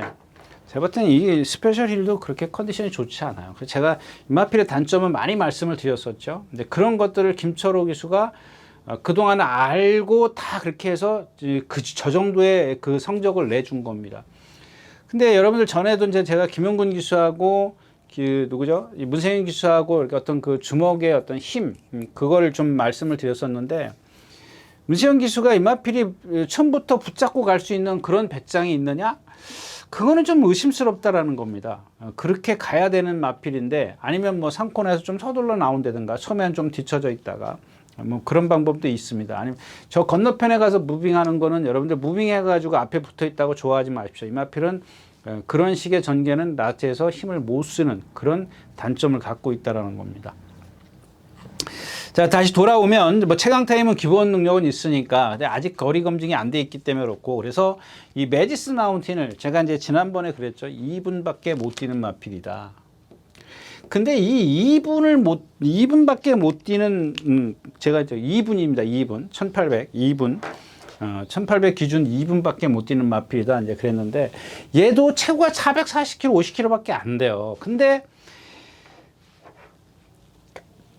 제가 봤을 때는 이 스페셜 힐도 그렇게 컨디션이 좋지 않아요. 그래서 제가 이 마필의 단점은 많이 말씀을 드렸었죠. 근데 그런 것들을 김철호 기수가 그동안 알고 다 그렇게 해서 저 정도의 그 성적을 내준 겁니다. 근데 여러분들 전에도 이제 제가 김용근 기수하고 누구죠? 이 문세영 기수하고 이렇게 어떤 그 주먹의 어떤 힘, 그거를 좀 말씀을 드렸었는데, 문세영 기수가 이마필이 처음부터 붙잡고 갈 수 있는 그런 배짱이 있느냐? 그거는 좀 의심스럽다라는 겁니다. 그렇게 가야 되는 마필인데, 아니면 뭐 상권에서 좀 서둘러 나온다든가, 처음엔 좀 뒤쳐져 있다가, 뭐 그런 방법도 있습니다. 아니면 저 건너편에 가서 무빙하는 거는 여러분들 무빙해가지고 앞에 붙어 있다고 좋아하지 마십시오. 이마필은 그런 식의 전개는 라트에서 힘을 못 쓰는 그런 단점을 갖고 있다는 겁니다. 자, 다시 돌아오면 뭐 최강 타임은 기본 능력은 있으니까, 근데 아직 거리 검증이 안 돼 있기 때문에 그렇고, 그래서 이 매지스 마운틴을 제가 이제 지난번에 그랬죠. 2분밖에 못 뛰는 마필이다. 근데 이 2분밖에 못 뛰는, 제가 이제 2분입니다. 2분. 1800, 2분. 1800 기준 2분밖에 못 뛰는 마필이다. 이제 그랬는데, 얘도 최고가 440km, 50km밖에 안 돼요. 근데,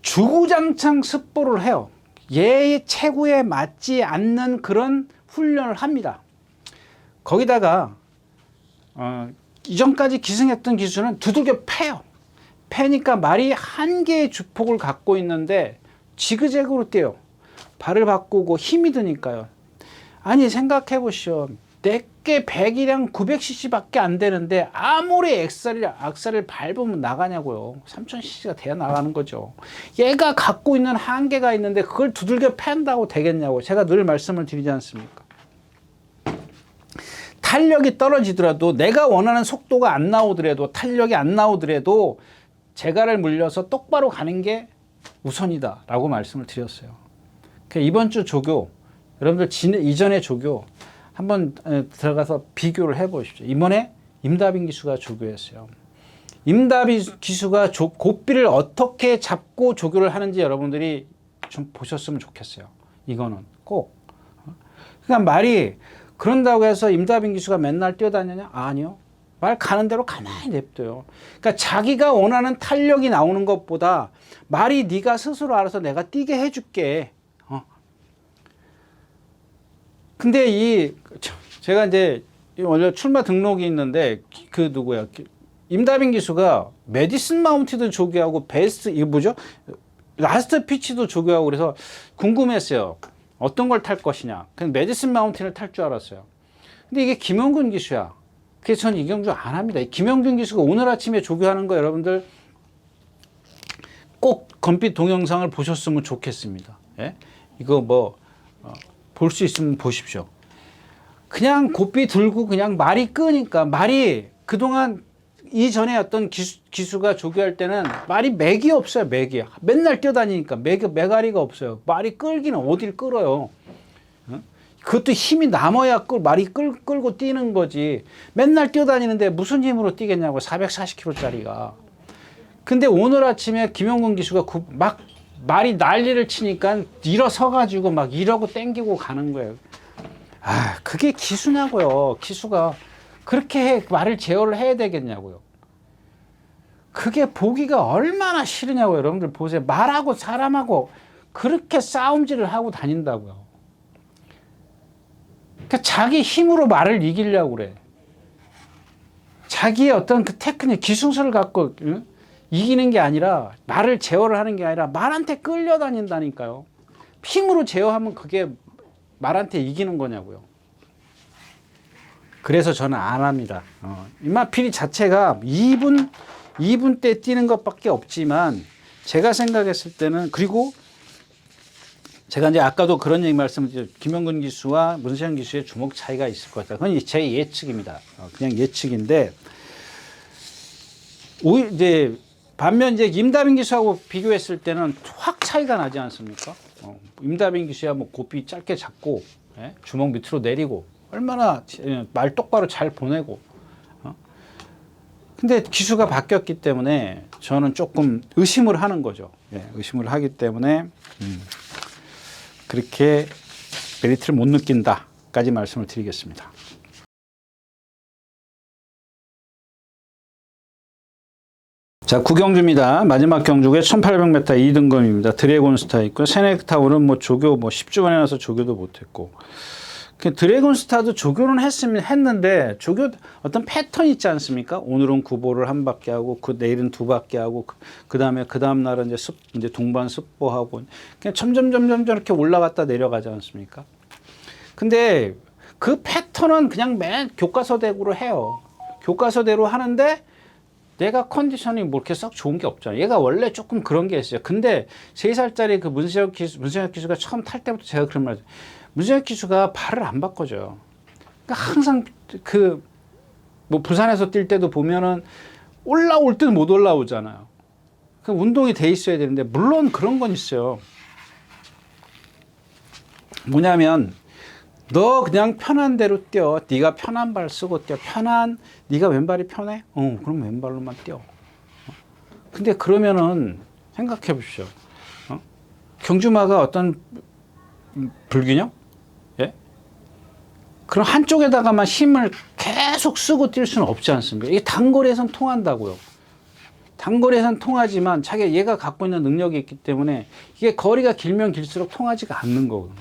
주구장창 습보를 해요. 얘의 체구에 맞지 않는 그런 훈련을 합니다. 거기다가, 이전까지 기승했던 기수는 두들겨 패요. 패니까 말이 한 개의 주폭을 갖고 있는데 지그재그로 뛰어요. 발을 바꾸고 힘이 드니까요. 아니 생각해 보시오. 내게 100이랑 900cc 밖에 안 되는데 아무리 악셀을 밟으면 나가냐고요. 3000cc가 돼야 나가는 거죠. 얘가 갖고 있는 한계가 있는데 그걸 두들겨 팬다고 되겠냐고 제가 늘 말씀을 드리지 않습니까? 탄력이 떨어지더라도 내가 원하는 속도가 안 나오더라도 탄력이 안 나오더라도 재갈을 물려서 똑바로 가는 게 우선이다 라고 말씀을 드렸어요. 이번 주 조교 여러분들 이전의 조교 한번 들어가서 비교를 해 보십시오. 이번에 임다빈 기수가 조교했어요. 임다빈 기수가 고삐를 어떻게 잡고 조교를 하는지 여러분들이 좀 보셨으면 좋겠어요. 이거는 꼭. 그러니까 말이 그런다고 해서 임다빈 기수가 맨날 뛰어다니냐? 아니요. 말 가는 대로 가만히 냅둬요. 그러니까 자기가 원하는 탄력이 나오는 것보다 말이 네가 스스로 알아서 내가 뛰게 해줄게. 근데 제가 이제 원래 출마 등록이 있는데 그 누구야? 임다빈 기수가 메디슨 마운티도 조교하고 베스트 이거 뭐죠? 라스트 피치도 조교하고 그래서 궁금했어요. 어떤 걸 탈 것이냐. 그냥 메디슨 마운틴을 탈 줄 알았어요. 근데 이게 김영균 기수야. 그래서 저는 이경주 안 합니다. 김영균 기수가 오늘 아침에 조교하는 거 여러분들 꼭 건빛 동영상을 보셨으면 좋겠습니다. 예? 이거 볼 수 있으면 보십시오. 그냥 고삐 들고 그냥 말이 끄니까 말이 그동안 이전에 어떤 기수가 조교할 때는 말이 맥이 없어요. 맥이. 맨날 뛰어다니니까 맥아리가 없어요. 말이 끌기는 어딜 끌어요. 그것도 힘이 남아야 말이 끌고 뛰는 거지. 맨날 뛰어다니는데 무슨 힘으로 뛰겠냐고 440km짜리가. 근데 오늘 아침에 김영근 기수가 막 말이 난리를 치니까 일어서가지고 막 이러고 땡기고 가는 거예요. 그게 기수냐고요. 기수가 그렇게 말을 제어를 해야 되겠냐고요. 그게 보기가 얼마나 싫으냐고 여러분들 보세요. 말하고 사람하고 그렇게 싸움질을 하고 다닌다고요. 그러니까 자기 힘으로 말을 이기려고 그래. 자기의 어떤 그 테크닉, 기술을 갖고 이기는 게 아니라 말을 제어를 하는 게 아니라 말한테 끌려다닌다니까요. 힘으로 제어하면 그게 말한테 이기는 거냐고요. 그래서 저는 안 합니다. 임마필이 자체가 2분 때 뛰는 것밖에 없지만 제가 생각했을 때는 그리고 제가 이제 아까도 그런 얘기 말씀드렸죠. 김영근 기수와 문세영 기수의 주먹 차이가 있을 것 같다. 그건 제 예측입니다. 그냥 예측인데 이제 반면 이제 임다빈 기수하고 비교했을 때는 확 차이가 나지 않습니까? 임다빈 기수야 뭐 고삐 짧게 잡고 주먹 밑으로 내리고 얼마나 말 똑바로 잘 보내고. 근데 기수가 바뀌었기 때문에 저는 조금 의심을 하는 거죠. 의심을 하기 때문에 그렇게 메리트를 못 느낀다까지 말씀을 드리겠습니다. 자, 9경주입니다. 마지막 경주가 1800m 2등급입니다. 드래곤스타 있고, 세넥타우는 뭐 조교 10주 만에 나서 조교도 못했고. 드래곤스타도 조교는 했는데, 조교 어떤 패턴이 있지 않습니까? 오늘은 9보를 한 바퀴 하고, 내일은 2바퀴 하고, 그 다음 날은 이제 동반 습보하고, 그냥 점점 이렇게 올라갔다 내려가지 않습니까? 근데 그 패턴은 그냥 맨 교과서대로 해요. 교과서대로 하는데, 내가 컨디션이 뭐 이렇게 썩 좋은 게 없잖아요. 얘가 원래 조금 그런 게 있어요. 근데 3살짜리 그 문세혁 기수가 처음 탈 때부터 제가 그런 말, 문세혁 기수가 발을 안 바꿔줘요. 그러니까 항상 뭐 부산에서 뛸 때도 보면은 올라올 때는 못 올라오잖아요. 그 운동이 돼 있어야 되는데, 물론 그런 건 있어요. 뭐냐면, 너 그냥 편한 대로 뛰어. 네가 편한 발 쓰고 뛰어. 네가 왼발이 편해? 그럼 왼발로만 뛰어. 근데 그러면은 생각해 보십시오. 경주마가 어떤 불균형? 예? 그럼 한쪽에다가만 힘을 계속 쓰고 뛸 수는 없지 않습니까? 이게 단거리에선 통한다고요. 단거리에선 통하지만 자기가 얘가 갖고 있는 능력이 있기 때문에 이게 거리가 길면 길수록 통하지가 않는 거거든요.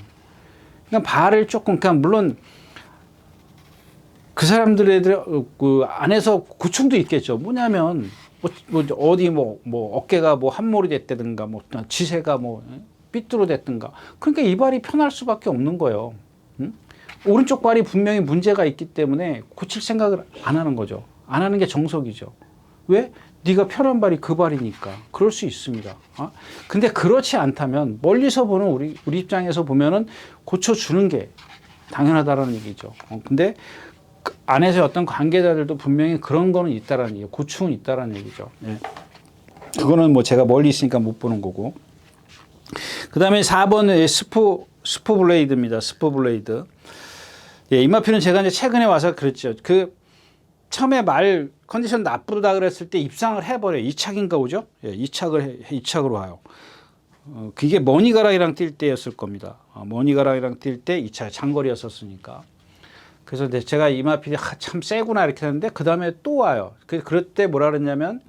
그러니까 발을 조금, 그러니까 물론 그 사람들의 그 안에서 고충도 있겠죠. 뭐냐면 어디 어깨가 함몰이 됐다든가 지세가 삐뚤어졌든가. 그러니까 이 발이 편할 수밖에 없는 거예요. 응? 오른쪽 발이 분명히 문제가 있기 때문에 고칠 생각을 안 하는 거죠. 안 하는 게 정석이죠. 왜? 네가 편한 발이 그 발이니까. 그럴 수 있습니다. 근데 그렇지 않다면 멀리서 보는 우리 입장에서 보면은 고쳐주는 게 당연하다라는 얘기죠. 근데 그 안에서 어떤 관계자들도 분명히 그런 거는 있다라는 얘기예요. 고충은 있다라는 얘기죠. 예. 그거는 제가 멀리 있으니까 못 보는 거고. 그 다음에 4번은 스포 블레이드입니다. 스포 블레이드. 예, 이마피는 제가 이제 최근에 와서 그랬죠. 처음에 말 컨디션 나쁘다 그랬을 때 입상을 해버려요. 2착인가 오죠? 예, 2착으로 와요. 그게 머니가랑이랑 뛸 때였을 겁니다. 머니가랑이랑 뛸 때 2차 장거리였었으니까. 그래서 제가 이마필이 참 세구나 이렇게 했는데 그 다음에 또 와요. 그럴 때 뭐라 그랬냐면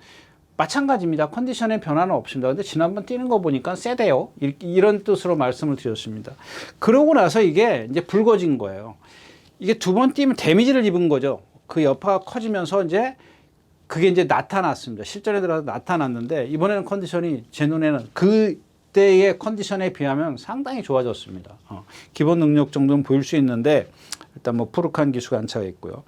마찬가지입니다. 컨디션에 변화는 없습니다. 근데 지난번 뛰는 거 보니까 세대요. 이런 뜻으로 말씀을 드렸습니다. 그러고 나서 이게 이제 붉어진 거예요. 이게 두 번 뛰면 데미지를 입은 거죠. 그 여파가 커지면서 이제 그게 이제 나타났습니다. 실전에 들어가서 나타났는데 이번에는 컨디션이 제 눈에는 그때의 컨디션에 비하면 상당히 좋아졌습니다. 기본 능력 정도는 보일 수 있는데 일단 푸르칸 기수가 안차가 있고요.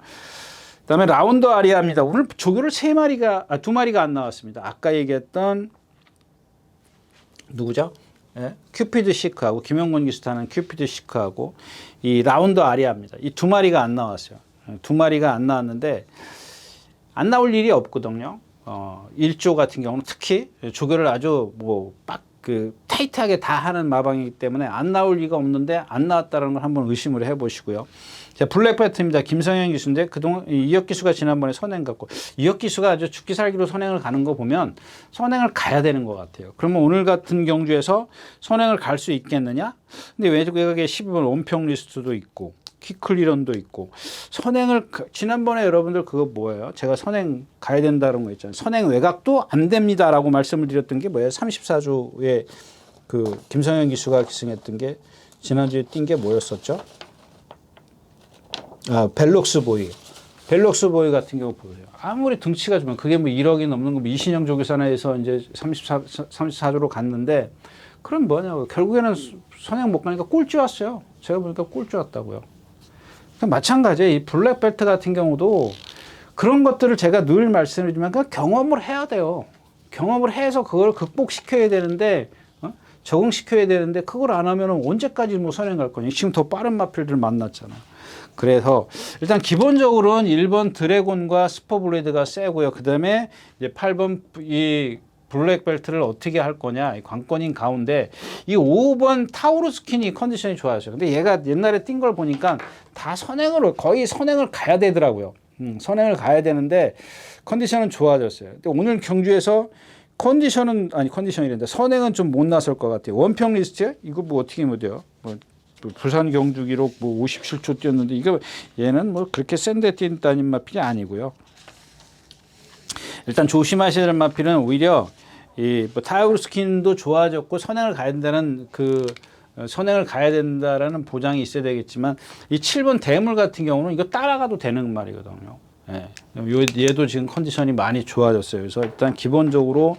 그다음에 라운드 아리아입니다. 오늘 조교를 2마리가 안 나왔습니다. 아까 얘기했던 누구죠? 예? 큐피드 시크하고 김영곤 기수 타는 큐피드 시크하고 이 라운드 아리아입니다. 이 2마리가 안 나왔어요. 2마리가 안 나왔는데 안 나올 일이 없거든요. 1조 같은 경우는 특히 조교를 아주 타이트하게 다 하는 마방이기 때문에 안 나올 리가 없는데 안 나왔다는 걸 한번 의심을 해보시고요. 자, 블랙벨트입니다. 김성현 기수인데 그동안 이혁 기수가 지난번에 선행 갔고 이혁 기수가 아주 죽기 살기로 선행을 가는 거 보면 선행을 가야 되는 것 같아요. 그러면 오늘 같은 경주에서 선행을 갈 수 있겠느냐? 근데 외곽에 12번 원평 리스트도 있고 키클리런도 있고 선행을 지난번에 여러분들 그거 뭐예요? 제가 선행 가야 된다는 거 있잖아요. 선행 외곽도 안 됩니다라고 말씀을 드렸던 게 뭐예요? 34주에 그 김성현 기수가 기승했던 게 지난주에 뛴 게 뭐였었죠? 벨록스 보이 같은 경우 보세요. 아무리 등치가 좋으면 그게 1억이 넘는 거 이신영 조교사나에서 이제 34주로 갔는데 그럼 뭐냐고 결국에는 선행 못 가니까 꼴찌 왔어요. 제가 보니까 꼴찌 왔다고요. 마찬가지예요. 이 블랙벨트 같은 경우도 그런 것들을 제가 늘 말씀드리지만 경험을 해야 돼요. 경험을 해서 그걸 극복시켜야 되는데 적응시켜야 되는데 그걸 안 하면 언제까지 선행 갈 거냐. 지금 더 빠른 마필들 만났잖아. 그래서 일단 기본적으로는 1번 드래곤과 스포블레이드가 세고요. 그 다음에 이제 8번 이 블랙벨트를 어떻게 할 거냐. 관건인 가운데 이 5번 타우루스킨이 컨디션이 좋아졌어요. 근데 얘가 옛날에 뛴 걸 보니까 다 거의 선행을 가야 되더라고요. 선행을 가야 되는데 컨디션은 좋아졌어요. 근데 오늘 경주에서 컨디션이란데 선행은 좀 못 나설 것 같아요. 원평 리스트 이거 어떻게 못해요? 부산 경주 기록 57초 뛰었는데 이거 얘는 그렇게 센데 뛴다는 마필이 아니고요. 일단 조심하셔야 될 마필은 오히려 이 타우루스킨도 좋아졌고 선행을 가야 된다라는 보장이 있어야 되겠지만 이 7번 대물 같은 경우는 이거 따라가도 되는 말이거든요. 예. 얘도 지금 컨디션이 많이 좋아졌어요. 그래서 일단 기본적으로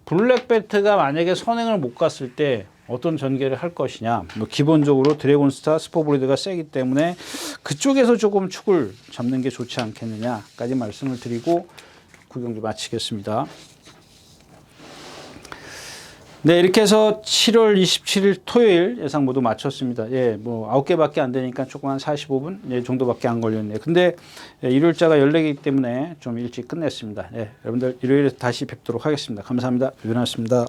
블랙벨트가 만약에 선행을 못 갔을 때 어떤 전개를 할 것이냐. 기본적으로 드래곤스타, 스포브리드가 세기 때문에 그쪽에서 조금 축을 잡는 게 좋지 않겠느냐까지 말씀을 드리고 구경주 마치겠습니다. 네, 이렇게 해서 7월 27일 토요일 예상 모두 마쳤습니다. 예, 9개밖에 안 되니까 조금 한 45분 정도밖에 안 걸렸네요. 근데 일요일자가 14개이기 때문에 좀 일찍 끝냈습니다. 예, 여러분들 일요일에 다시 뵙도록 하겠습니다. 감사합니다. 유연했습니다.